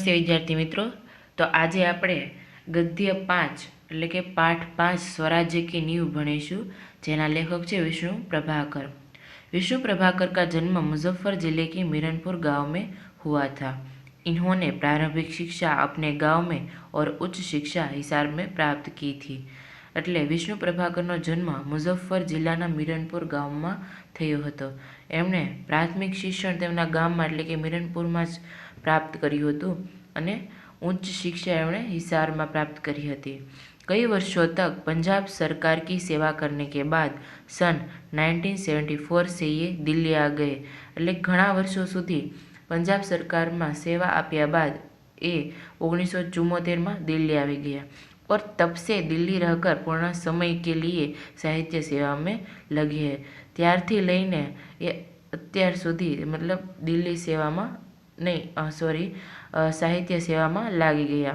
नमस्ते विद्यार्थी मित्रों। तो आज આપણે गद्य 5 એટલે કે પાઠ 5 स्वराज्य की नींव भणीशुं, जेना लेखक छे विष्णु प्रभाकर। विष्णु प्रभाकर का जन्म मुजफ्फर जिले के मीरनपुर गांव में हुआ था। इन्होंने प्रारंभिक शिक्षा अपने गांव में और उच्च शिक्षा हिसार में प्राप्त की थी। એટલે વિષ્ણુ પ્રભાકરનો જન્મ મુઝફ્ફર જિલ્લાના મીરનપુર ગામમાં થયો હતો। એમણે પ્રાથમિક શિક્ષણ તેમના ગામમાં એટલે કે મીરનપુરમાં જ પ્રાપ્ત કર્યું હતું અને ઉચ્ચ शिक्षा એમણે हिसाરમાં प्राप्त કરી હતી। कई वर्षों तक पंजाब सरकार की सेवा करने के बाद सन 1974 से ये दिल्ली आ गए। એટલે ઘણા વર્ષો સુધી पंजाब सरकार में सेवा आप्या बाद ए 1974 में दिल्ली आ गया और तब से दिल्ली रहकर पूर्ण समय के लिए साहित्य सेवा में लगे हैं। त्यारथी लईने ये अत्यार सुधी मतलब दिल्ली सेवा में नहीं साहित्य सेवा में लागी गया।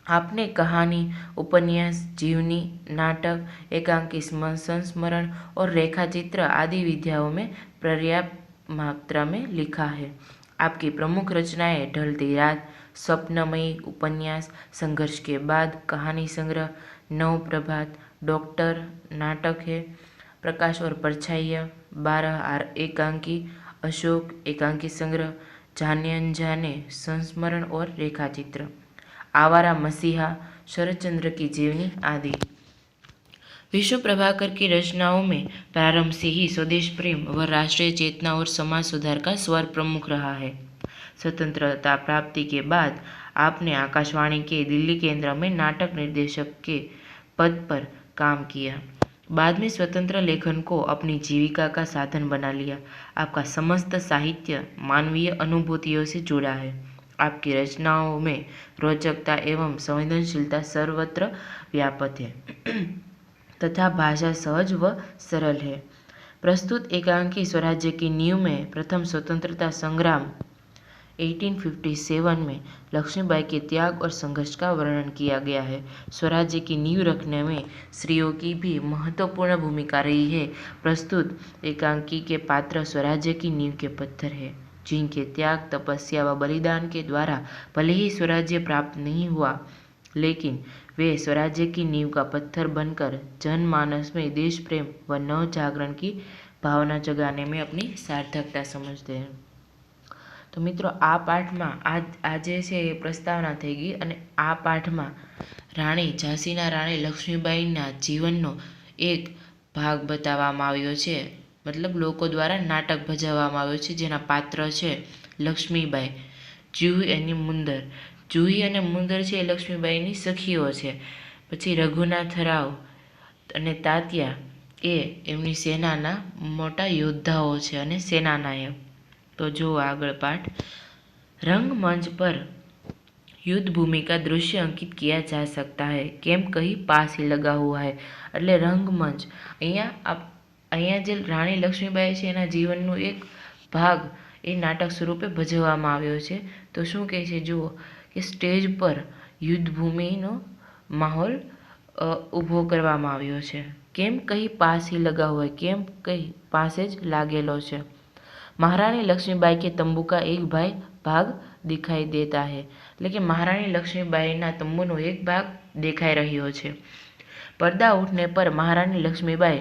आपने कहानी, उपन्यास, जीवनी, नाटक, एकांकी संस्मरण और रेखाचित्र आदि विद्याओं में पर्याप्त मात्रा में लिखा है। आपकी प्रमुख रचनाएं ढलती रात, स्वप्नमयी, उपन्यास, संघर्ष के बाद, कहानी संग्रह, नव प्रभात, डॉक्टर, नाटक है, प्रकाश और परछाइयाँ, 12 एकांकी, अशोक, एकांकी संग्रह, जाने अनजाने, संस्मरण और रेखाचित्र, आवारा मसीहा, शरदचंद्र की जीवनी आदि। विष्णु प्रभाकर की रचनाओं में प्रारंभ से ही स्वदेश प्रेम व राष्ट्रीय चेतना और समाज सुधार का स्वर प्रमुख रहा है। स्वतंत्रता प्राप्ति के बाद आपने आकाशवाणी के दिल्ली केंद्र में नाटक निर्देशक के पद पर काम किया। बाद में स्वतंत्र लेखन को अपनी जीविका का साधन बना लिया। आपका समस्त साहित्य मानवीय अनुभूतियों से जुड़ा है। आपकी रचनाओं में रोचकता एवं संवेदनशीलता सर्वत्र व्यापक है तथा भाषा सहज व सरल है। प्रस्तुत एकांकी स्वराज्य की नींव में प्रथम स्वतंत्रता संग्राम 1857 में लक्ष्मीबाई के त्याग और संघर्ष का वर्णन किया गया है। स्वराज्य की नींव रखने में स्त्रियों की भी महत्वपूर्ण भूमिका रही है। प्रस्तुत एकांकी के पात्र स्वराज्य की नींव के पत्थर है, जिनके त्याग, तपस्या व बलिदान के द्वारा भले ही स्वराज्य प्राप्त नहीं हुआ, लेकिन वे स्वराज्य की नींव का पत्थर बनकर जनमानस में देश प्रेम व नव जागरण की भावना जगाने में अपनी सार्थकता समझते हैं। तो मित्रों, आ पाठ में आज से प्रस्तावना थी गई और आ पाठ में राणी झांसीना राणी लक्ष्मीबाईना जीवननो एक भाग बताववामां आव्यो छे। मतलब लोको द्वारा नाटक भजववामां आव्युं छे, जेना पात्र छे लक्ष्मीबाई, जूही अने मुंदर। जूही अने मुंदर छे लक्ष्मीबाईनी सखीओ छे। पछी रघुनाथ राव अने तात्या ए एमनी सेनाना मोटा योद्धाओ छे अने सेनानायक। तो जो आगळ पाठ, रंगमंच पर युद्ध भूमि का दृश्य अंकित किया जा सकता है, केम कहीं पास ही लगा हुआ है। એટલે રંગમંચ અહીંયા જે રાણી લક્ષ્મીબાઈ છે એના જીવનનો એક ભાગ એ નાટક સ્વરૂપે ભજવવામાં આવ્યો છે। તો શું કહે છે જુઓ કે સ્ટેજ પર યુદ્ધ ભૂમિનો માહોલ ઊભો કરવામાં આવ્યો છે। કેમ કहीं पास ही लगा हुआ है, કેમ કहीं પાસે જ लागेलो છે। महारानी लक्ष्मीबाई के तंबू का एक भाग दिखाई देता है, लेकिन महारानी लक्ष्मीबाईना तंबूनो एक भाग देखाई रह्यो छे। पर्दा उठने पर महारानी लक्ष्मीबाई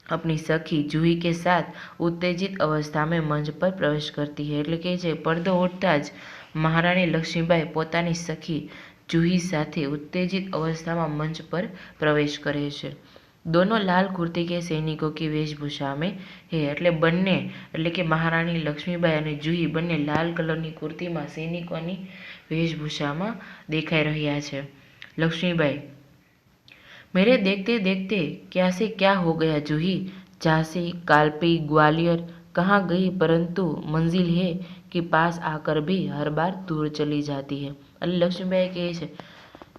अपनी सखी जूही के साथ उत्तेजित अवस्था में मंच पर प्रवेश करती है। એટલે કે છે પડદો ઉઠતા જ મહારાણી લક્ષ્મીબાઈ પોતાની સખી જૂહી સાથે उत्तेजित अवस्था में मंच पर प्रवेश करे छे। दोनों लाल कुर्ती के सैनिकों की वेशभूषा में है। એટલે બંને એટલે કે મહારાણી લક્ષ્મીબાઈ અને જૂહી બંને લાલ કલરની કુર્તીમાં સૈનિકોની વેશભૂષામાં દેખાઈ રહ્યા છે। લક્ષ્મીબાઈ, मेरे देखते देखते क्या से क्या हो गया जूही, झांसी, कालपी, ग्वालियर कहाँ गई, परंतु मंजिल है कि पास आकर भी हर बार दूर चली जाती है। अरे लक्ष्मीबाई कहे छे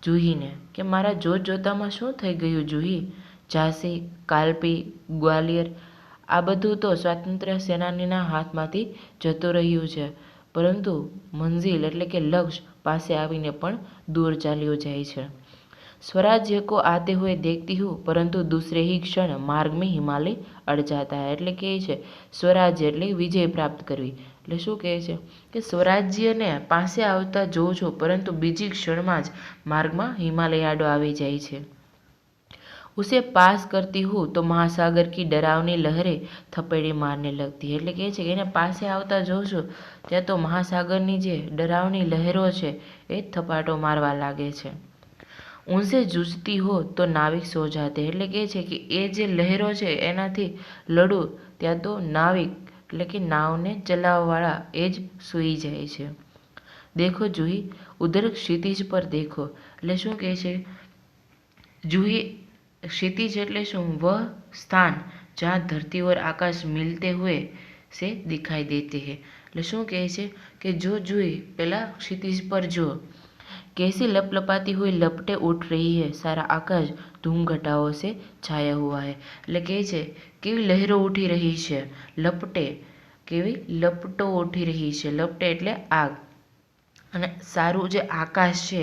जूही ने कि मारा जोत जोतामां शुं थई गयुं जूही, झांसी, कालपी, ग्वालियर आ बधुं तो स्वातंत्र्य सेनानीना हाथमांथी जतुं रह्युं छे, परंतु मंजिल એટલે કે लक्ष्य पासे आवीने पण दूर चाल्यो जाय छे। स्वराज्य को आते हुए देखती हूँ, परंतु दूसरे ही क्षण मार्ग में हिमालय अड़ जाता है। એટલે કે છે સ્વરાજ્ય એટલે વિજય પ્રાપ્ત કરવી, એટલે શું કહે છે કે સ્વરાજ્યને પાસે આવતા જોઉં છો, પરંતુ બીજી ક્ષણમાં જ માર્ગમાં હિમાલય આડો આવી જાય છે। उसे पास करती हूँ तो महासागर की डरावनी लहरें थपेड़ी मारने लगती है। એટલે કહે છે કે એને પાસે આવતા જોઉં છું ત્યાં તો મહાસાગરની જે ડરાવની લહેરો છે એ થપાટો મારવા લાગે છે। उनसे जूझती हो तो नाविक सो जाते, એટલે કહે છે કે એ જે લહેરો છે એનાથી લડું ત્યાં તો નાવિક એટલે કે નાવને ચલાવવાવાળા એ જ સૂઈ જાય છે। देखो जूही उधर क्षितिज पर देखो, એટલે શું કહે છે जूही क्षितिज એટલે શું वह स्थान जहाँ धरती और आकाश मिलते हुए से दिखाई देते हैं। એટલે શું કહે છે કે જો जूही પેલા क्षितिज पर जो कैसी लपलपाती हुई लपटें उठ रही है, सारा आकाश धूम घटाओं से छाया हुआ है। એટલે કહે છે કેવી લહેરો ઉઠી રહી છે, લપટે કેવી લપટો ઉઠી રહી છે, લપટે એટલે આગ, અને સારું જે આકાશ છે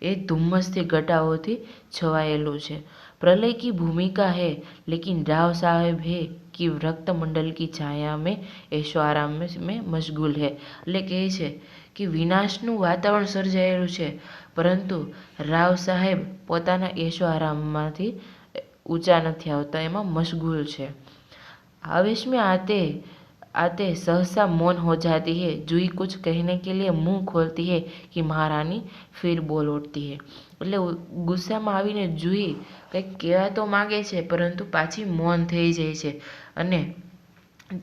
એ ધુમ્મસથી ઘટાઓથી છવાયેલું છે। प्रलय की भूमिका है लेकिन राव साहेब है कि रक्त मंडल की छाया में ऐशो आराम में मशगूल है। એટલે કહે છે કે વિનાશનું વાતાવરણ સર્જાયેલું છે, પરંતુ રાવ સાહેબ પોતાના ऐशो आरामમાંથી ઊંચા નથી આવતા, એમાં મશગુલ છે। आवेश में आते आते सहसा मौन हो जाती है, जूही कुछ कहने के लिए मुंह खोलती है कि महारानी फिर बोल उठती है। એટલે ગુસ્સામાં આવીને જુહી કંઈક કહેવા તો માગે છે પરંતુ પાછી મૌન થઈ જાય છે, અને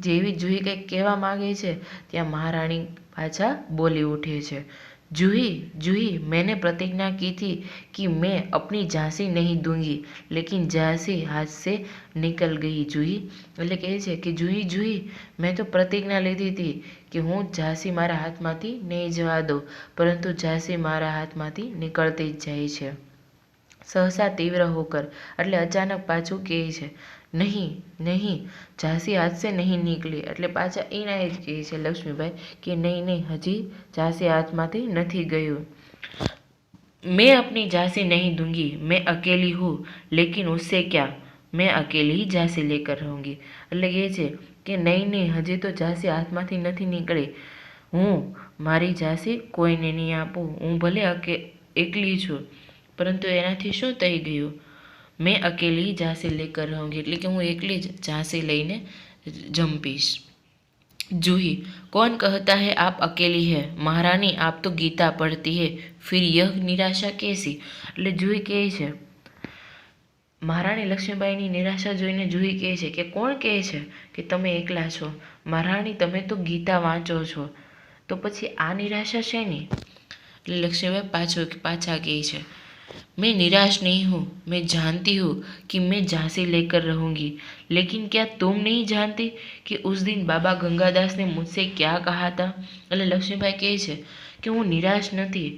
જેવી જુહી કંઈક કહેવા માગે છે ત્યાં મહારાણી પાછા બોલી ઉઠે છે। जूही जूही मैंने प्रतिज्ञा की थी कि मैं अपनी झांसी नहीं दूंगी, लेकिन झांसी हाथ से निकल गई। जूही એટલે કહે છે કે જૂહી જૂહી મેં તો પ્રતિજ્ઞા લીધી હતી કે હું ઝાંસી મારા હાથમાંથી નહીં જવા દઉં, પરંતુ ઝાંસી મારા હાથમાંથી નીકળતી જ જાય છે। सहसा तीव्र होकर એટલે અચાનક પાછું કહે છે નહીં નહીં ઝાંસી હાથ से नहीं निकली, એટલે પાછા એના જ કહે છે લક્ષ્મીબાઈ કે નહીં નહીં હજી ઝાંસી હાથમાંથી નથી ગયું। मैं अपनी झांसी नहीं दूंगी, मैं अकेली हूँ, लेकिन उससे क्या, मैं अकेली ही झांसी लेकर रहूँगी। એટલે કહે છે કે નહીં નહીં હજી તો ઝાંસી હાથમાંથી નથી નીકળી, હું મારી ઝાંસી કોઈને નહીં આપું, હું ભલે એકલી છું પરંતુ એનાથી શું થઈ ગયું, મેં અકેલી ઝાંસી લેકર રહूँगी, એટલે કે હું એકલી જ ઝાંસી લઈને જંપીશ। जूही कौन कहता है आप अकेली है, महारानी आप तो गीता पढ़ती है, फिर यह निराशा कैसी। એટલે જૂહી કહે છે મહારાણી લક્ષ્મીબાઈની નિરાશા જોઈને જૂહી કહે છે કે કોણ કહે છે કે તમે એકલા છો, મહારાણી તમે તો ગીતા વાંચો છો, તો પછી આ નિરાશા શેની। એટલે લક્ષ્મીબાઈ પાછા કહે છે मैं निराश नहीं हूँ, मैं जानती हूँ कि मैं झांसी लेकर रहूँगी, लेकिन क्या तुम नहीं जानती कि उस दिन बाबा गंगादास ने मुझसे क्या कहा था। એટલે લક્ષ્મીબાઈ કહે છે કે હું નિરાશ નથી,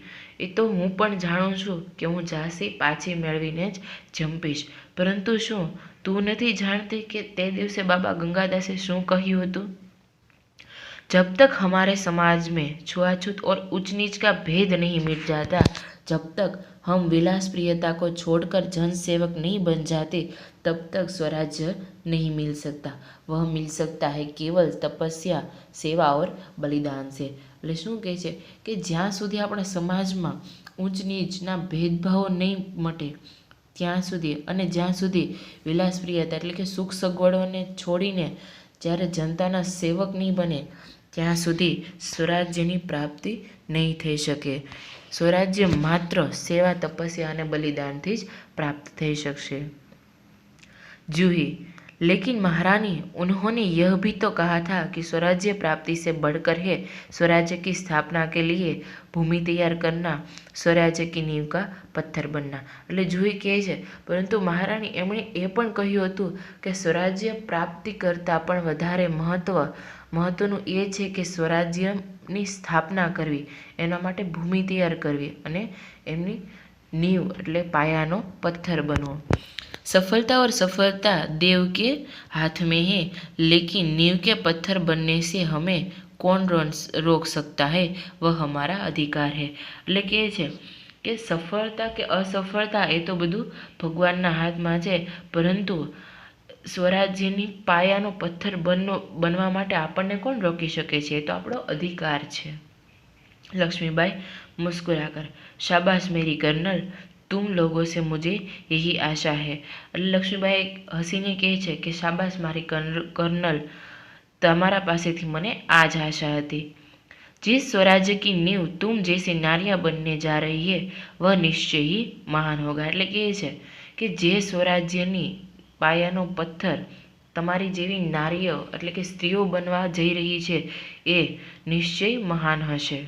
એ તો હું પણ જાણું છું કે હું ઝાંસી પાછી મેળવીને જ જંપીશ, પરંતુ શું તું નથી જાણતી કે તે દિવસે બાબા ગંગાદાસે શું કહ્યું હતું। जब तक हमारे समाज में छुआछूत और ऊंच नीच का भेद नहीं मिट जाता, जब तक हम विलास प्रियता को छोड़कर जन सेवक नहीं बन जाते, तब तक स्वराज्य नहीं मिल सकता। वह मिल सकता है केवल तपस्या, सेवा और बलिदान से। એટલે શું કહે છે કે જ્યાં સુધી આપણા સમાજમાં ઊંચ નીચના ભેદભાવો નહીં મટે ત્યાં સુધી, અને જ્યાં સુધી વિલાસપ્રિયતા એટલે કે સુખ સગવડોને છોડીને જ્યારે જનતાના સેવક નહીં બને ત્યાં સુધી સ્વરાજ્યની પ્રાપ્તિ નહીં થઈ શકે। स्वराज्य मात्र सेवा, तपस्या અને બલિદાનથી જ प्राप्त થઈ શકશે। जूही लेकिन महारानी उन्होंने यह भी तो कहा था कि स्वराज्य प्राप्ति से बढ़कर है स्वराज्य की स्थापना के लिए भूमि तैयार करना, स्वराज्य की नींव का पत्थर बनना। એટલે જૂહી કહે છે પરંતુ મહારાણી એમણે એ પણ કહ્યું હતું કે સ્વરાજ્ય પ્રાપ્તિ કરતાં પણ વધારે મહત્વનું એ છે કે સ્વરાજ્યની સ્થાપના કરવી, એના માટે ભૂમિ તૈયાર કરવી અને એમની નીંવ એટલે પાયાનો પથ્થર બનવો। सफलता और सफलता देव के हाथ में है, लेकिन नींव के पत्थर बनने से हमें कौन रोक सकता है, वह हमारा अधिकार है। એટલે કહે છે કે સફળતા કે અસફળતા એ તો બધું ભગવાનના હાથમાં છે, પરંતુ સ્વરાજ્યની પાયાનો પથ્થર બનવા માટે આપણને કોણ રોકી શકે છે? એ તો આપણો અધિકાર છે. लक्ष्मीबाई मुस्कुरा कर, शाबाश मेरी कर्नल, तुम लोगों से मुझे यही आशा है. એટલે લક્ષ્મીબાઈ હસીને કહે છે કે શાબાશ મારી કર્નલ, તમારા પાસેથી મને આ જ આશા હતી. जिस स्वराज्य की नींव तुम जैसी नारियां बनने जा रही है वह निश्चय ही महान होगा. એટલે કહે છે કે જે સ્વરાજ્યની પાયાનો પથ્થર તમારી જેવી નારીઓ એટલે કે સ્ત્રીઓ બનવા જઈ રહી છે એ નિશ્ચય મહાન હશે.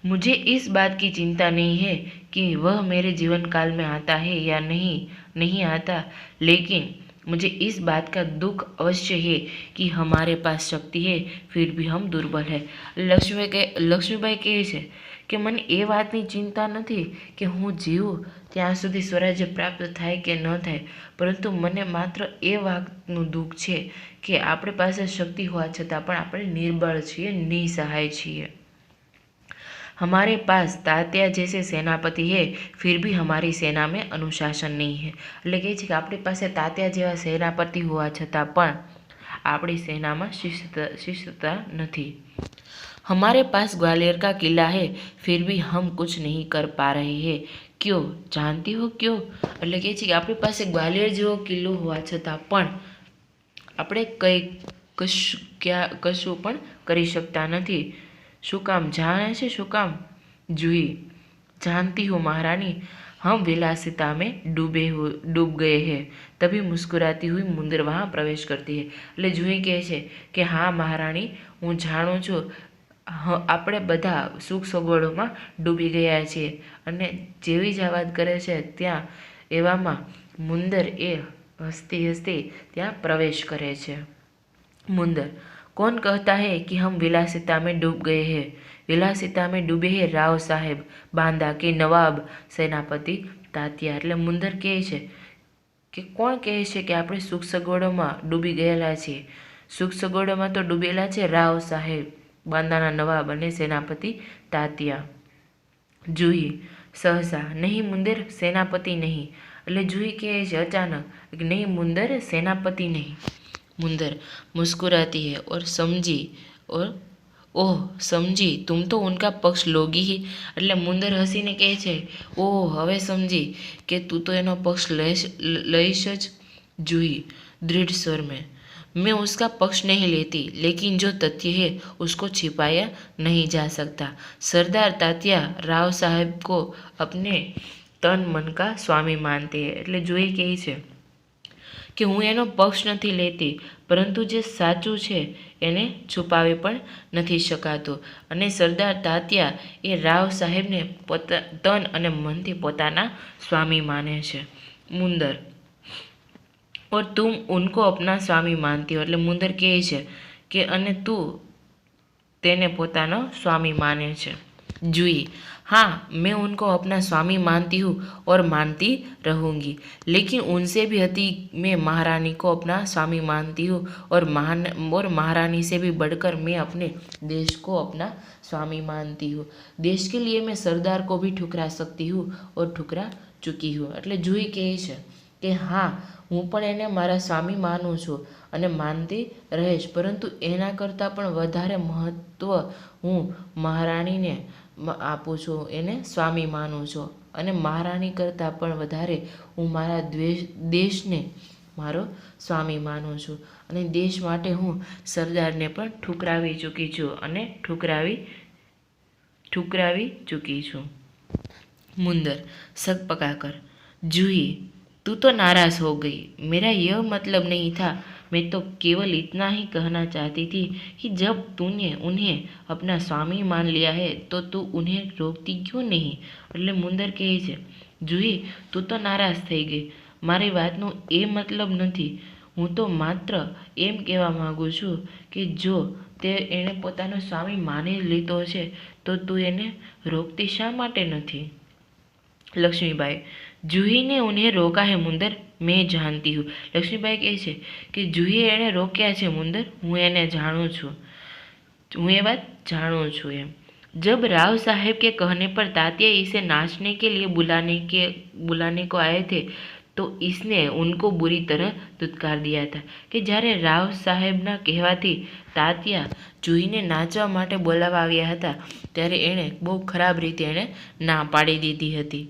मुझे इस बात की चिंता नहीं है कि वह मेरे जीवन काल में आता है या नहीं आता, लेकिन मुझे इस बात का दुख अवश्य है कि हमारे पास शक्ति है फिर भी हम दुर्बल है. લક્ષ્મીબાઈ કહે છે કે મને એ વાતની ચિંતા નથી કે હું જીવું ત્યાં સુધી સ્વરાજ્ય પ્રાપ્ત થાય કે ન થાય, પરંતુ મને માત્ર એ વાતનું દુઃખ છે કે આપણી પાસે શક્તિ હોવા છતાં પણ આપણે નિર્બળ છીએ, નિસહાય છીએ. हमारे पास तात्या जैसे सेनापति है फिर भी हमारी सेना में अनुशासन नहीं है. એટલે કહે છે કે આપણી પાસે તાત્યા જેવા સેનાપતિ હોવા છતાં પણ આપણી સેનામાં શિસ્તતા નથી. हमारे पास ग्वालियर का किला है फिर भी हम कुछ नहीं कर पा रहे हैं. क्यों जानती हो क्यों? એટલે કહે છે કે આપણી પાસે ગ્વાલિયર જેવો કિલ્લો હોવા છતાં પણ આપણે કશું પણ કરી શકતા નથી. શું કામ जाने से? શું કામ? जूही, जानती हो महारानी, हम विलासिता में डूब गए हैं. तभी मुस्कुराती हुई मुंदर वहाँ प्रवेश करती है. એટલે જુહી કહે છે કે હા મહારાણી, હું જાણું છું, આપણે બધા સુખ સગવડોમાં ડૂબી ગયા છીએ. અને જેવી જ આ વાત કરે છે ત્યાં એવામાં મુંદર એ હસતી હસતી ત્યાં પ્રવેશ કરે છે. मुंदर, कौन कहता है कि हम विलासिता में डूब गए हैं? विलासिता में डूबे हैं राव साहेब, बांदा के नवाब, सेनापति तात्या. એટલે મુંદર કહે છે કે કોણ કહે છે કે આપણે સુખ સગવડોમાં ડૂબી ગયેલા છીએ? સુખ સગવડોમાં તો ડૂબેલા છે રાવ સાહેબ, બાંદાના નવાબ અને સેનાપતિ તાત્યા. જુહી सहसा, नहीं मुंदर, सेनापति नहीं. એટલે જુહી કહે છે અચાનક કે નહીં મુંદર, સેનાપતિ નહીં. मुंदर मुस्कुराती है और समझी, और ओह समझी, तुम तो उनका पक्ष लोगी ही. એટલે મુંદર હસીને કહે છે ઓહ હવે સમજી કે તું તો એનો પક્ષ લઈશ જ. जूही दृढ़ स्वर में, मैं उसका पक्ष नहीं लेती, लेकिन जो तथ्य है उसको छिपाया नहीं जा सकता. सरदार तात्या राव साहब को अपने तन मन का स्वामी मानते हैं. એટલે જુહી કહે છે કે હું એનો પક્ષ નથી લેતી, પરંતુ જે સાચું છે એને છુપાવી પણ નથી શકાતું. અને સરદાર તાત્યા એ રાવ સાહેબને તન અને મનથી પોતાના સ્વામી માને છે. મુંદર, और तुम उनको अपना स्वामी मानती हो. એટલે મુંદર કહે છે કે અને તું તેને પોતાનો સ્વામી માને છે. जूही, हाँ मैं उनको अपना स्वामी मानती हूँ और मानती रहूँगी, लेकिन उनसे भी अधिक मैं महारानी को अपना स्वामी मानती हूँ और महारानी से भी बढ़कर मैं अपने देश को अपना स्वामी मानती हूँ. देश के लिए मैं सरदार को भी ठुकरा सकती हूँ और ठुकरा चुकी हूँ. એટલે જુહી કહે છે કે હા હું પણ એને મારા સ્વામી માનું છું અને માનતી રહીશ, પરંતુ એના કરતાં પણ વધારે મહત્ત્વ હું મહારાણીને આપું છું, એને સ્વામી માનું છું. અને મહારાણી કરતાં પણ વધારે હું મારા દેશને મારો સ્વામી માનું છું. અને દેશ માટે હું સરદારને પણ ઠુકરાવી ચૂકી છું અને ઠુકરાવી ચૂકી છું. मुंदर सग पकाकर, जूही तू तो नाराज़ हो गई. मेरा यह मतलब नहीं था, मैं तो केवल इतना ही कहना चाहती थी कि जब तूने उन्हें अपना स्वामी मान लिया है तो तू उन्हें रोकती क्यों नहीं. એટલે મુંદર કહે છે જુહી તું તો નારાજ થઈ ગઈ, મારી વાતનો એ મતલબ નથી. હું તો માત્ર એમ કહેવા માગું છું કે જો તે એણે પોતાનો સ્વામી માની લીધો છે તો તું એને રોકતી શા માટે નથી. लक्ष्मीबाई, जूही ने उन्हें रोका है मुंदर, मैं जानती हूँ. लक्ष्मीबाई કહે છે કે જુહીએ એણે રોક્યા છે મુંદર, હું એને જાણું છું, હું એ વાત જાણું છું એમ. जब राव साहब के कहने पर तात्या इसे नाचने के लिए बुलाने को आए थे तो इसने उनको बुरी तरह धुतकार दिया था કે જ્યારે રાવ સાહેબના કહેવાથી તાત્યા જુહીને નાચવા માટે બોલાવવા આવ્યા હતા ત્યારે એણે બહુ ખરાબ રીતે એણે ના પાડી દીધી હતી।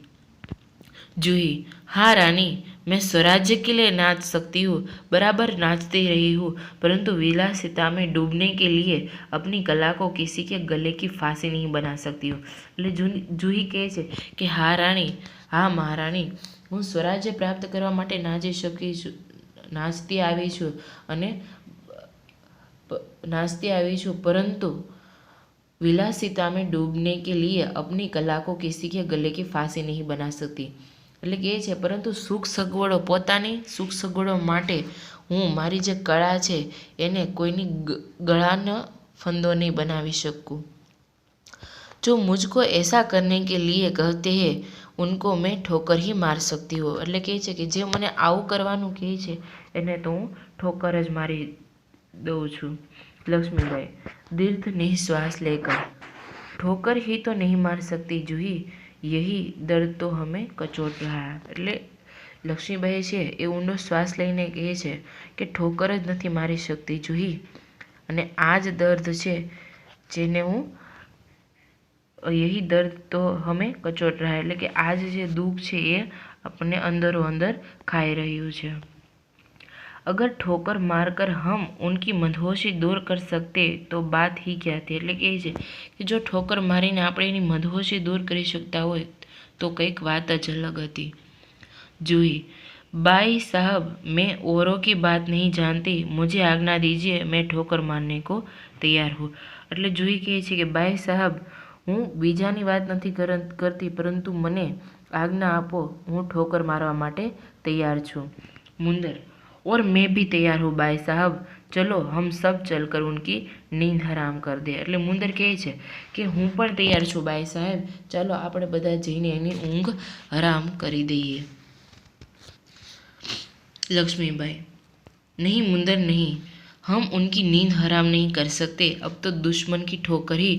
जूही, हाँ रानी, मैं स्वराज्य के लिए नाच सकती हूँ, बराबर नाचती रही हूँ, परंतु विलासिता में डूबने के लिए अपनी कला को किसी के गले की फांसी नहीं बना सकती हूँ। એટલે જૂહી કહે છે કે હા રાણી, હા મહારાણી, હું સ્વરાજ્ય પ્રાપ્ત કરવા માટે નાચતી આવી છું, પરંતુ विलासिता में डूबने के लिए अपनी कला को किसी के गले की फांसी नहीं बना सकती। એટલે કે છે પરંતુ સુખ સગવડો પોતાની સુખ સગવડો માટે હું મારી જે કળા છે એને કોઈની ગળાનો ફંદો નહીં બનાવી શકું। जो मुझको ऐसा करने के लिए कहते हैं उनको मैं ठोकर ही मार सकती हूँ। એટલે કે છે કે જે મને આવું કરવાનું કહે છે એને તો હું ઠોકર જ મારી દઉં છું। लक्ष्मीबाई, दीर्घ निश्वास लेकर, ठोकर ही तो नहीं मार सकती जूही, यही दर्द तो हमें कचोट रहा है। એટલે લક્ષ્મીબાઈ છે એ ઊંડો શ્વાસ લઈને કહે છે કે ઠોકર જ નથી મારી શકતી જૂહી, અને આ જ દર્દ છે જેને હું यही दर्द तो हमें कचोट रहा है, એટલે કે આ જે દુઃખ છે એ આપણને અંદરો અંદર ખાઈ રહ્યું છે। अगर ठोकर मारकर हम उनकी मदहोशी दूर कर सकते तो बात ही क्या थी। એટલે કે છે કે જો ઠોકર મારીને આપણે એની મદહોશી દૂર કરી શકતા હોય તો કંઈક વાત જ અલગ હતી। जूही, बाई साहब, मैं औरों की बात नहीं जानती, मुझे आज्ञा दीजिए, मैं ठोकर मारने को तैयार हूँ। એટલે જૂહી કહે છે કે બાઈ સાહેબ, હું બીજાની વાત નથી કરતી, પરંતુ મને આજ્ઞા આપો, હું ઠોકર મારવા માટે તૈયાર છું। मुंदर, और मैं भी तैयार हूँ बाई साहब, चलो हम सब चलकर उनकी नींद हराम कर दे। એટલે મુંદર કહે છે કે હું પણ તૈયાર છું બાઈ સાહેબ, ચાલો આપણે બધા જઈને એની ઊંઘ હરામ કરી દઈએ। लक्ष्मीबाई, नहीं मुंदर नहीं, हम उनकी नींद हराम नहीं कर सकते, अब तो दुश्मन की ठोकर ही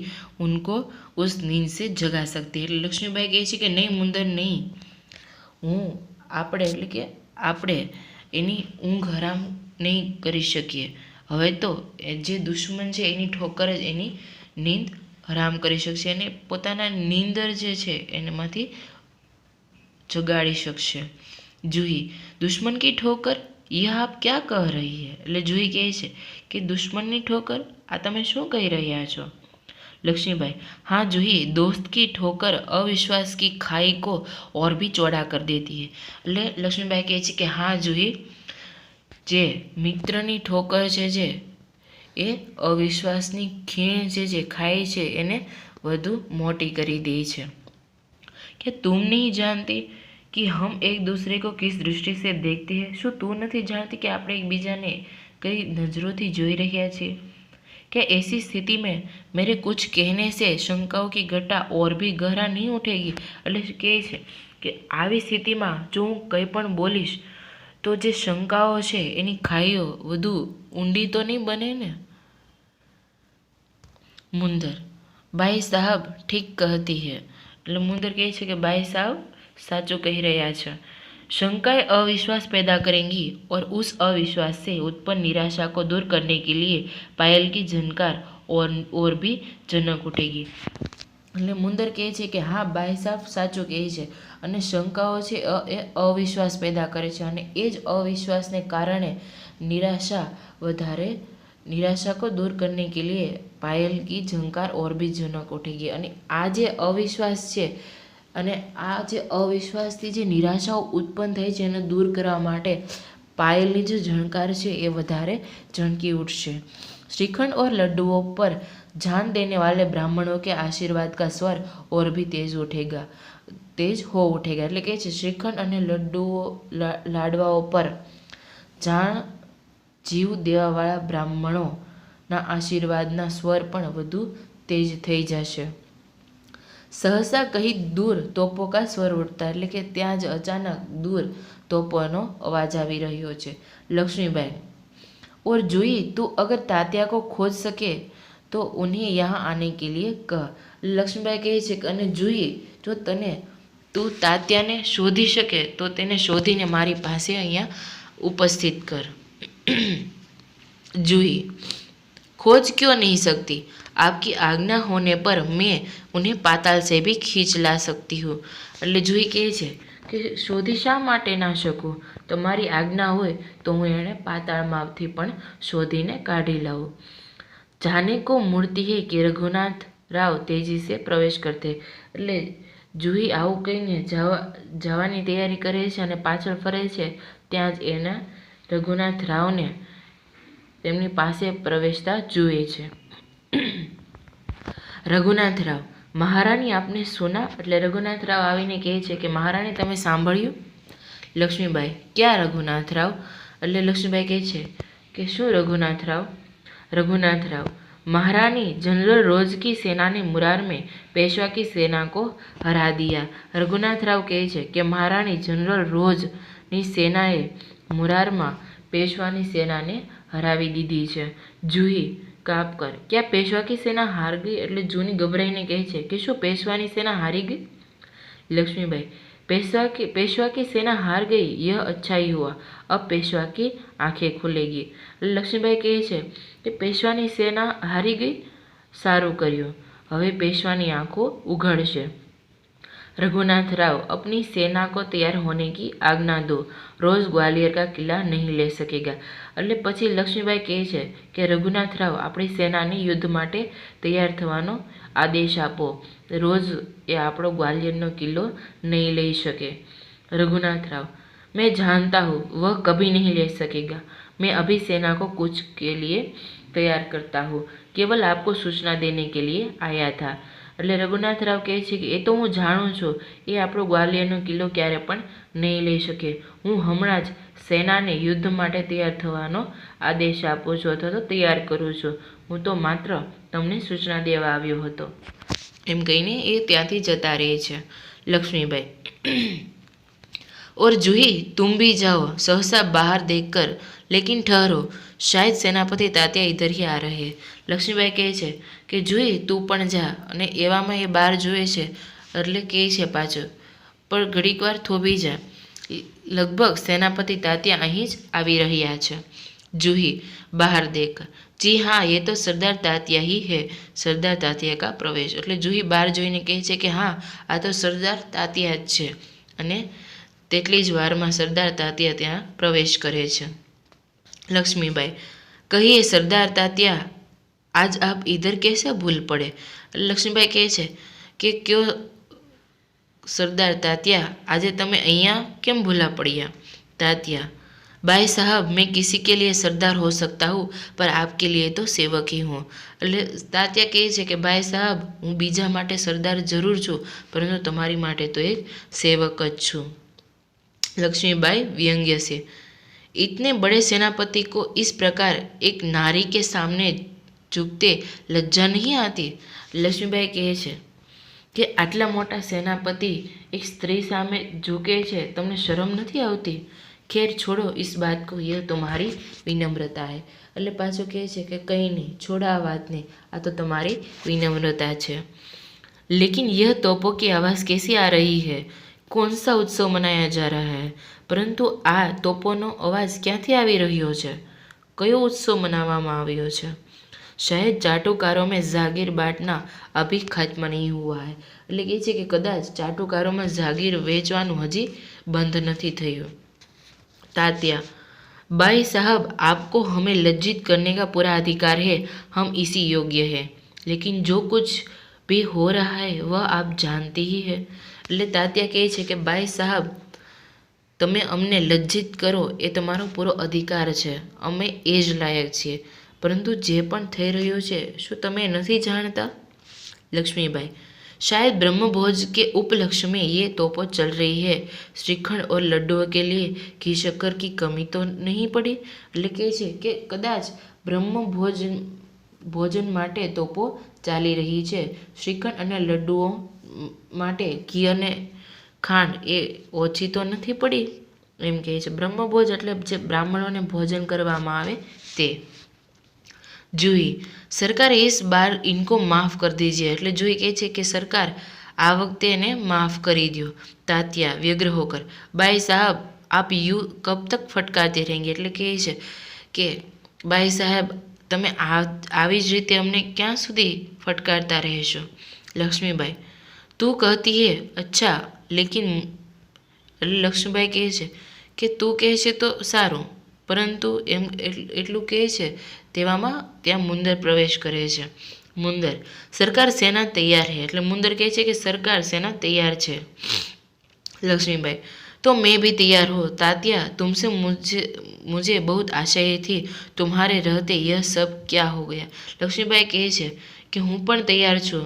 उनको उस नींद से जगा सकती है। એટલે લક્ષ્મીબાઈ કહે છે કે નહીં મુંદર નહીં, આપણે એટલે કે આપણે એની ઊંઘ હરામ નહીં કરી શકીએ, હવે તો જે દુશ્મન છે એની ઠોકર જ એની નીંદ હરામ કરી શકશે અને પોતાના નીંદર જે છે એનામાંથી જગાડી શકશે। जूही, दुश्मन की ठोकर, यह आप क्या कह रही है। એટલે જૂહી કહે છે કે દુશ્મનની ઠોકર, આ તમે શું કહી રહ્યા છો। लक्ष्मीबाई, हाँ जूही, दोस्त की ठोकर अविश्वास की खाई को और भी चौड़ा कर देती है। એટલે લક્ષ્મીબાઈ કહે છે કે હા જૂહી, જે મિત્રની ઠોકર છે જે એ અવિશ્વાસની ખીણ જે ખાઈ છે એને વધુ મોટી કરી દે છે। કે तुम नहीं जानती कि हम एक दूसरे को किस दृष्टि से देखते हैं। શું તું નથી જાણતી કે આપણે એકબીજાને કઈ નજરોથી જોઈ રહ્યા છીએ। क्या ऐसी स्थिति में मेरे कुछ कहने से शंकाओं की गड्ढा और भी गहरा नहीं उठेगी। એટલે કહે છે કે આવી સ્થિતિમાં જો હું કંઈ પણ બોલીશ તો જે શંકાઓ છે એની ખાઈઓ વધુ ઊંડી તો નહીં બને ને। मुंदर, बाई साहब ठीक कहती है। એટલે મુંદર કહે છે કે બાઈ સાહેબ સાચું કહી રહ્યા છે। शंकाएं अविश्वास पैदा करेंगी और उस अविश्वास से उत्पन्न निराशा को दूर करने के लिए पायल की झनकार और भी जनक उठेगी। એટલે મુંદર કહે છે કે હા બાઈ સાહેબ સાચું કહે છે, અને શંકાઓ છે એ અવિશ્વાસ પેદા કરે છે અને એ જ અવિશ્વાસને કારણે निराशा को दूर करने के लिए पायल की झंकार और भी जनक उठेगी। અને આ જે અવિશ્વાસ છે અને આ જે અવિશ્વાસથી જે નિરાશાઓ ઉત્પન્ન થાય છે એને દૂર કરવા માટે પાયલની જે ઝણકાર છે એ વધારે ઝણકી ઉઠશે। श्रीखंड और लड्डुओं पर जान देने वाले ब्राह्मणों के आशीर्वाद का स्वर और भी तेज हो उठेगा। એટલે કે છે શ્રીખંડ અને લાડવાઓ પર જાણ જીવ દેવાવાળા બ્રાહ્મણોના આશીર્વાદના સ્વર પણ વધુ તેજ થઈ જશે। सहसा कहीं दूर तोपो का स्वर उठता, એટલે કે ત્યાં જ અચાનક દૂર તોપોનો અવાજ આવી રહ્યો છે। लक्ष्मीबाई, और जूही, तू अगर तात्या को खोज सके तो उन्हें यहाँ आने के लिए कह। લક્ષ્મીબાઈ કહે છે કે અને જૂહી, જો તને તું તાત્યાને શોધી શકે તો તેને શોધીને મારી પાસે અહીંયા उपस्थित कर। जूही, खोज क्यों नहीं सकती? आपकी आज्ञा होने पर मैं उन्हें पाताल से भी खींच ला सकती हूँ। એટલે જુહી કહે છે કે શોધી શા માટે ના શકું? તમારી આજ્ઞા હોય તો હું એને પાતાળમાંથી પણ શોધીને કાઢી લાવું। જાને કો મૂર્તિ હે કે રઘુનાથ રાવ તેજી સે પ્રવેશ કરતે। એટલે જુહી આવું કહીને જવાની તૈયારી કરે છે અને પાછળ ફરે છે, ત્યાં જ એના રઘુનાથ રાવને તેમની પાસે પ્રવેશતા જુએ છે। રઘુનાથ રાવ, મહારાણી આપને સુના? એટલે રઘુનાથ રાવ આવીને કહે છે કે મહારાણી તમે સાંભળ્યું? લક્ષ્મીબાઈ, ક્યાં રઘુનાથ રાવ? એટલે લક્ષ્મીબાઈ કહે છે કે શું રઘુનાથ રાવ? रघुनाथ राव, महारानी जनरल रोज की सेना ने मुरार में पेशवा की सेना को हरा दिया। रघुनाथ राव कहे छे कि महारानी जनरल रोज ની સેનાએ મુરારમાં પેશવાની સેનાને હરાવી દીધી છે। જુહી કાપ કર, ક્યાં પેશવા કી સેના હાર ગઈ? એટલે જૂની ગભરાઈને કહે છે કે શું પેશવાની સેના હારી ગઈ? लक्ष्मीबाई, पेशवा की सेना हार गई, यह अच्छा ही हुआ, अब पेशवा की आंखें खुलेगी। लक्ष्मीबाई कहे छे कि पेशवानी सेना हारी गई, सारू कर्युं, हवे पेशवानी आंखों उघड़शे। रघुनाथ राव, अपनी सेना को तैयार होने की आज्ञा दो, रोज ग्वालियर का किला नहीं ले सकेगा। એટલે પછી લક્ષ્મીબાઈ કહે છે કે રઘુનાથ રાવ, આપણી સેનાને યુદ્ધ માટે તૈયાર થવાનો આદેશ આપો, રોજ એ આપણો ગ્વાલિયરનો કિલ્લો नहीं ले सके। रघुनाथ राव, मैं जानता हूँ वह कभी नहीं ले सकेगा, मैं अभी सेना को कुछ के लिए तैयार करता हूँ, केवल आपको सूचना देने के लिए आया था। એટલે રઘુનાથ રાવ કહે છે કે એ તો હું જાણું છું, એ આપણો ગ્વાલિયરનો કિલ્લો ક્યારે પણ નહીં લઈ શકે, હું હમણાં જ સેનાને યુદ્ધ માટે તૈયાર થવાનો આદેશ આપું છું અથવા તો તૈયાર કરું છું, હું તો માત્ર તમને સૂચના દેવા આવ્યો હતો, એમ કહીને એ ત્યાંથી જતા રહે છે। लक्ष्मीबाई, और जूही तुम भी जाओ, सहसा बाहर देखकर, लेकिन ठहरो, शायद सेनापति तात्या इधर ही आ रहे। लक्ष्मीबाई કહે છે કે જુહી તું પણ જા, અને એવામાં એ બહાર જુએ છે એટલે કહે છે પાછો, પણ ઘડીક વાર થોભી જા, લગભગ સેનાપતિ તાત્યા અહીં જ આવી રહ્યા છે। जूही बाहर देख, जी हाँ ये तो सरदार तात्या ही है, सरदार तात्या का प्रवेश। એટલે જુહી બહાર જોઈને કહે છે કે હા આ તો સરદાર તાત્યા જ છે, અને તેટલી જ વારમાં સરદાર તાત્યા ત્યાં પ્રવેશ કરે છે। लक्ष्मीबाई, कहिए सरदार तात्या, आज आप इधर कैसे भूल पड़े? लक्ष्मीबाई કહે છે કે क्यों सरदार तात्या, આજે તમે અહીંયા કેમ ભૂલા પડ્યા? तात्या, भाई साहब मैं किसी के लिए सरदार हो सकता हूँ पर आपके लिए तो सेवक ही हूँ। એટલે તાત્યા કહે છે કે ભાઈ સાહેબ હું બીજા માટે સરદાર જરૂર છું, પરંતુ તમારી માટે તો એક સેવક જ છું। लक्ष्मीबाई व्यंग्य से, इतने बड़े सेनापति को इस प्रकार एक नारी के सामने झुकते लज्जा नहीं आती? लक्ष्मीबाई કહે છે કે આટલા મોટા સેનાપતિ એક સ્ત્રી સામે ઝૂકે છે, તમને શરમ નથી આવતી? खैर छोड़ो इस बात को, यह तुम्हारी विनम्रता है। એટલે પાછું કહે છે કે કંઈ નહીં, છોડો આ વાતને, આ તો તમારી વિનમ્રતા છે। लेकिन यह तोपों की आवाज़ कैसी आ रही है? कौन सा उत्सव मनाया जा रहा है? પરંતુ આ તોપોનો અવાજ ક્યાંથી આવી રહ્યો છે? કયો ઉત્સવ મનાવવામાં આવ્યો છે? शायद चाटुकारों में जागीर बांटना अभी खत्म नहीं हुआ है। એટલે કહે છે કે કદાચ ચાટુકારોમાં જાગીર વેચવાનું હજી બંધ નથી થયું। तात्या, भाई साहब आपको हमें लज्जित करने का पूरा अधिकार है, हम इसी योग्य हैं, लेकिन जो कुछ भी हो रहा है वह आप जानते ही है। એટલે તાત્યા કહે છે કે ભાઈ સાહેબ તમે અમને લજ્જિત કરો એ તમારો પૂરો અધિકાર છે, અમે એ જ લાયક છીએ, પરંતુ જે પણ થઈ રહ્યું છે શું તમે નથી જાણતા? लक्ष्मीबाई, शायद ब्रह्मभोज के उपलक्ष्य में ये तोपों चल रही है, श्रीखंड और लड्डुओं के लिए घी शक्कर की कमी तो नहीं पड़ी? એટલે કહે છે કે કદાચ ભોજન માટે તોપો ચાલી રહી છે, શ્રીખંડ અને લડ્ડુઓ માટે ઘી અને ખાંડ એ ઓછી તો નથી પડી, એમ કહે છે। બ્રહ્મભોજ એટલે જે બ્રાહ્મણોને ભોજન કરવામાં આવે તે। जूही, सरकार इस बार इनको माफ़ कर दीजिए। એટલે જુહી કહે છે કે સરકાર आ वक्ते ने माफ़ करी दो। तात्या व्यग्र होकर, भाई साहब आप यू कब तक फटकारते रहेंगे? એટલે કહે છે કે ભાઈ સાહેબ તમે આવી જ રીતે અમને ક્યાં સુધી ફટકારતા રહેશો? લક્ષ્મીબાઈ, તું કહેતી હે અચ્છા લેકિન, એટલે લક્ષ્મીબાઈ કહે છે કે તું કહે છે તો સારું, પરંતુ એમ એટલું કહે છે તેવામાં ત્યાં મુંદર પ્રવેશ કરે છે. મુંદર, સરકાર સેના તૈયાર है. એટલે મુંદર કહે છે કે સરકાર સેના તૈયાર છે. लक्ष्मीबाई, तो मैं भी तैयार हूँ तात्या, तुमसे मुझे बहुत आशय थी, तुम्हारे रहते यह सब क्या हो गया? लक्ष्मीबाई कहे છે કે હું પણ તૈયાર છું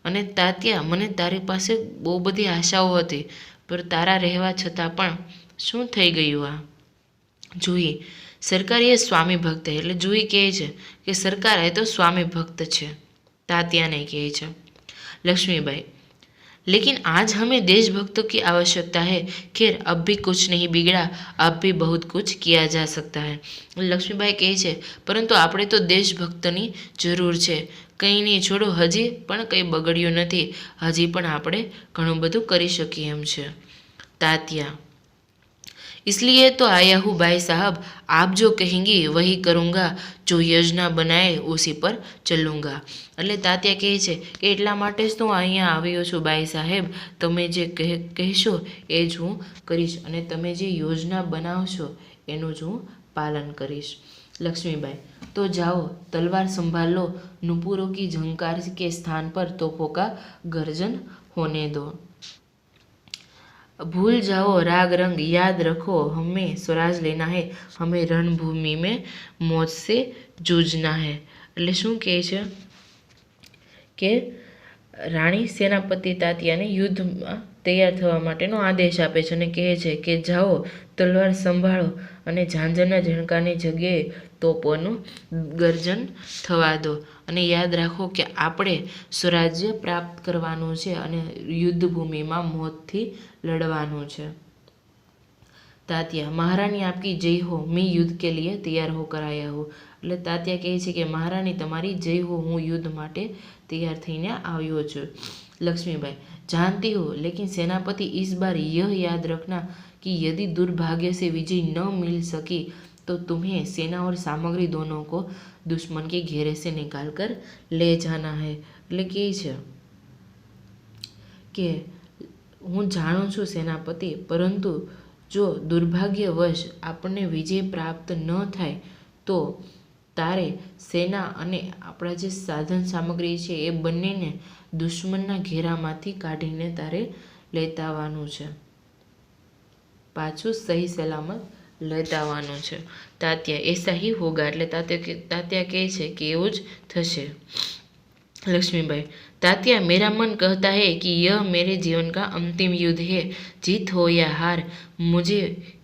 અને તાત્યા મને તારી પાસે બહુ બધી આશાઓ હતી, પર તારા રહેવા છતાં પણ શું થઈ ગયું આ? જુહી, સરકાર એ સ્વામી ભક્ત है. એટલે જુહી કહે છે કે સરકાર એ તો સ્વામી ભક્ત છે. तात्याने कहे છે. लक्ष्मीबाई, लेकिन आज हमें देशभक्तों की आवश्यकता है. खैर अब भी कुछ नहीं बिगड़ा, अब भी बहुत कुछ किया जा सकता है. लक्ष्मीबाई कहे છે પરંતુ આપણે તો દેશભક્તની જરૂર છે. કંઈ નહીં છોડો, હજી પણ કંઈ બગડ્યું નથી, હજી પણ આપણે ઘણું બધું કરી શકીએ એમ છે. तात्या, इसलिए तो आया हूँ भाई साहब, आप जो कहेंगी वही करूँगा, जो योजना बनाए उसी पर चलूँगा. એટલે તાત્યા કહે છે કે એટલા માટે જ તો અહીંયા આવ્યો છું ભાઈ સાહેબ, તમે જે કહેશો એ જ હું કરીશ અને તમે જે યોજના બનાવશો એનું જ હું પાલન કરીશ. लक्ष्मीबाई, तो जाओ तलवार संभाल लो, नुपुरों की झंकार के स्थान पर तोपों का गर्जन होने दो. भूल जाओ राग रंग, याद रखो हमें स्वराज लेना है, हमें रणभूमि में मौत से जूझना है. એટલે શું કહે છે કે રાણી સેનાપતિ તાત્યાને યુદ્ધમાં તૈયાર થવા માટેનો આદેશ આપે છે અને કહે છે કે જાઓ તલવાર સંભાળો અને ઝાંઝરના ઝણકારની જગ્યાએ તોપોનું ગર્જન થવા દો અને યાદ રાખો કે આપણે સ્વરાજ્ય પ્રાપ્ત કરવાનું છે અને યુદ્ધભૂમિમાં મોતથી લડવાનું છે. तात्या, महारानी आपकी जय हो, मैं युद्ध के लिए तैयार होकर आया हूँ. એટલે તાત્યા કહે છે કે મહારાણી તમારી જય हो, હું યુદ્ધ માટે તૈયાર થઈને આવ્યો છું. लक्ष्मीबाई, जानती हो लेकिन सेनापति इस बार यह याद रखना कि यदि दुर्भाग्य से विजय न मिल सकी तो तुम्हें सेना और सामग्री दोनों को दुश्मन के घेरे से निकाल कर ले जाना है. એટલે કહે છે કે હું જાણું છું સેનાપતિ, પરંતુ જો દુર્ભાગ્યવશ આપણને વિજય પ્રાપ્ત ન થાય તો તારે સેના અને આપણા જે સાધન સામગ્રી છે એ બંનેને દુશ્મનના ઘેરામાંથી કાઢીને તારે લેતા આવવાનું છે, પાછું સહી સલામત લેતા આવવાનું છે. તાત્યા, એસા હી હોગા. એટલે તાત્યા કહે છે કે એવું જ થશે. लक्ष्मीबाई, तात्या, मेरा मन कहता है कि यह मेरे जीवन का अंतिम युद्ध है, जीत हो या हार मुझे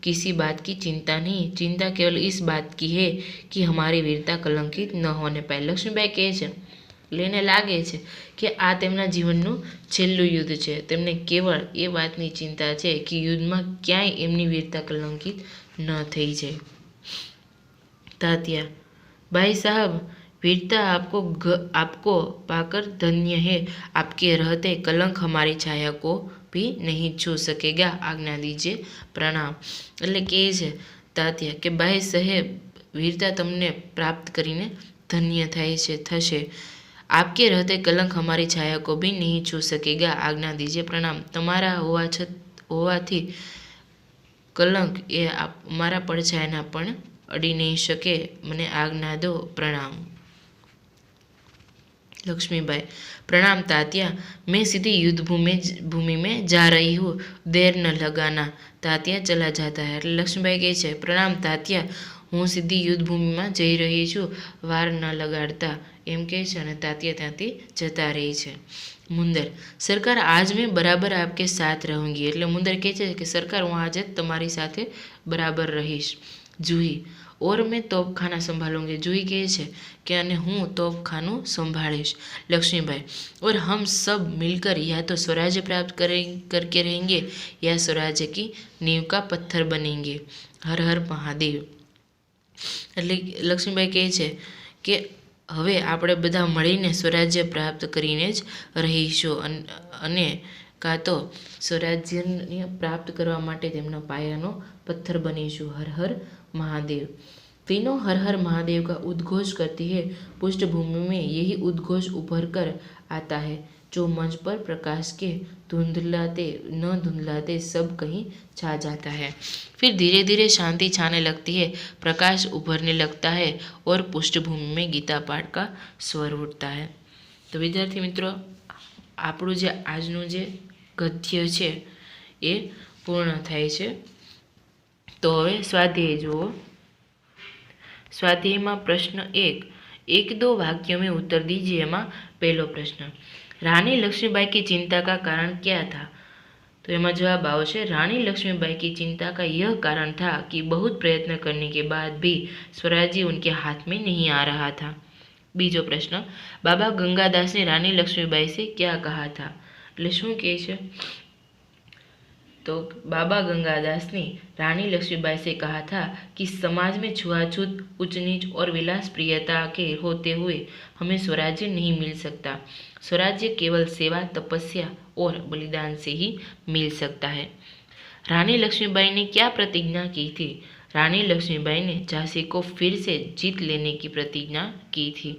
किसी बात की चिंता नहीं, चिंता केवल इस बात की है कि हमारी वीरता कलंकित न होने पाए. लक्ष्मीबाई કહે છે, લેને લાગે છે કે આ તેમના જીવનનું છેલ્લું યુદ્ધ છે, તેમને કેવળ એ વાતની ચિંતા છે કે યુદ્ધમાં ક્યાંય એમની વીરતા કલંકિત ન થઈ જાય. तात्या, भाई साहब वीरता आपको पाकर धन्य है, आपके रहते कलंक हमारी छाया को भी नहीं छू सकेगा, आज्ञा दीजिए, प्रणाम. એટલે કહે છે તાત્યા કે ભાઈ સાહેબ વીરતા તમને પ્રાપ્ત કરીને ધન્ય થાય છે થશે, आपके रहते कलंक हमारी छाया को भी नहीं छू सकेगा, आज्ञा दीजिए, प्रणाम. તમારા હોવાથી કલંક એ મારા પડછાયાના પણ અડી નહીં શકે, મને આજ્ઞા દો, પ્રણામ. लक्ष्मीबाई, प्रणाम तात्या, मैं सीधी युद्ध भूमि में जा रही हूँ, देर न लगाना. तात्या चला जाता है. એટલે લક્ષ્મીબાઈ કહે છે, પ્રણામ તાત્યા, હું સીધી યુદ્ધ ભૂમિમાં જઈ રહી છું, વાર ન લગાડતા, એમ કહે છે અને તાત્યા ત્યાંથી જતા રહી છે. મુંદર, સરકાર આજ મેં બરાબર આપકે સાથ રહુંગી. એટલે મુંદર કહે છે કે સરકાર હું આજે તમારી સાથે બરાબર રહીશ. જુહી, और मैं तोपखाना संभालूंगी. जूही कहे છે કે અને હું तोपखाનું संभाळीश. लक्ष्मीबाई, और हम सब मिलकर या तो स्वराज्य प्राप्त करके रहेंगे या स्वराज्य की नींव का पत्थर बनेंगे. हर हर महादेव. એટલે લક્ષ્મીબાઈ કહે છે કે હવે આપણે બધા મળીને સ્વરાજ્ય પ્રાપ્ત કરીને જ રહીશું અને કાં તો સ્વરાજ્યને પ્રાપ્ત કરવા માટે તેમના પાયાનો पत्थर बनीશું। हर हर महादेव। तीनों हर हर महादेव का उद्घोष करती है। पृष्ठभूमि में यही उद्घोष उभर कर आता है जो मंच पर प्रकाश के धुंधलाते सब कहीं छा जाता है। फिर धीरे धीरे शांति छाने लगती है, प्रकाश उभरने लगता है और पृष्ठभूमि में गीता पाठ का स्वर उठता है। तो विद्यार्थी मित्रों, આપણું જે આજનું જે ગદ્ય છે એ પૂર્ણ થાય છે। तो હવે स्वाध्याय जुओ। स्वाध्याय में प्रश्न 1-2 वाक्यों में उत्तर दीजिए। एमा पहलो प्रश्न, रानी लक्ष्मीबाई की चिंता का कारण क्या था? तो एमा जवाब आवशे, रानी लक्ष्मीबाई की चिंता का यह कारण था कि बहुत प्रयत्न करने के बाद भी स्वराज्य उनके हाथ में नहीं आ रहा था। बीजो प्रश्न, बाबा गंगादास ने रानी लक्ष्मीबाई से क्या कहा था? એટલે શું કહે છે? तो बाबा गंगादास ने रानी लक्ष्मीबाई से कहा था कि समाज में छुआछूत, उच्च नीच और विलास प्रियता के होते हुए हमें स्वराज्य नहीं मिल सकता। स्वराज्य केवल सेवा, तपस्या और बलिदान से ही मिल सकता है। रानी लक्ष्मीबाई ने क्या प्रतिज्ञा की थी? रानी लक्ष्मीबाई ने झांसी को फिर से जीत लेने की प्रतिज्ञा की थी।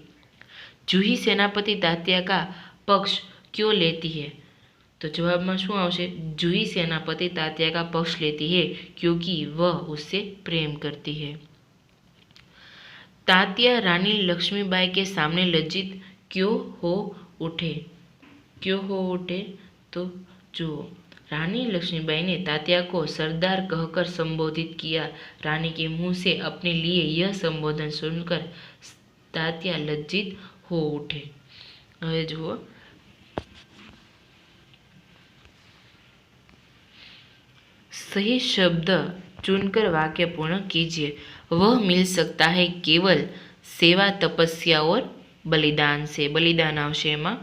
जूही सेनापति तात्या का पक्ष क्यों लेती है? तो जवाब में शू आवशे, जूही सेनापति तात्या का पक्ष लेती है क्योंकि वह उससे प्रेम करती है। तात्या रानी लक्ष्मीबाई के सामने लज्जित क्यों हो उठे? क्यों हो उठे? तो जो रानी लक्ष्मीबाई ने तात्या को सरदार कहकर संबोधित किया। रानी के मुंह से अपने लिए यह संबोधन सुनकर तात्या लज्जित हो उठे। હવે જુઓ, सही शब्द चुनकर वाक्य पूर्ण कीजिए। वह मिल सकता है केवल सेवा, तपस्या और बलिदान से। बलिदान आवशे एमां।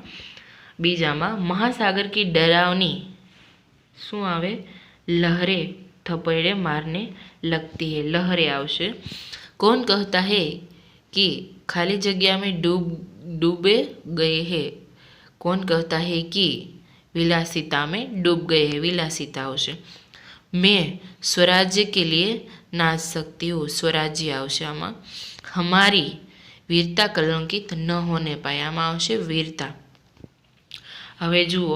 बीजामां, महासागर की डरावनी शू आवे? लहरें थपेड़े मारने लगती है। लहरें आवशे। कौन कहता है कि खाली जगह में डूबे गए हैं? कौन कहता है कि विलासिता में डूब गए हैं? विलासिता आवशे। मैं स्वराज्य के लिए नाच सकती हूँ। स्वराज्य आवशे आमां। हमारी वीरता कलंकित न होने पाए। आमां आवशे वीरता। हवे जुओ,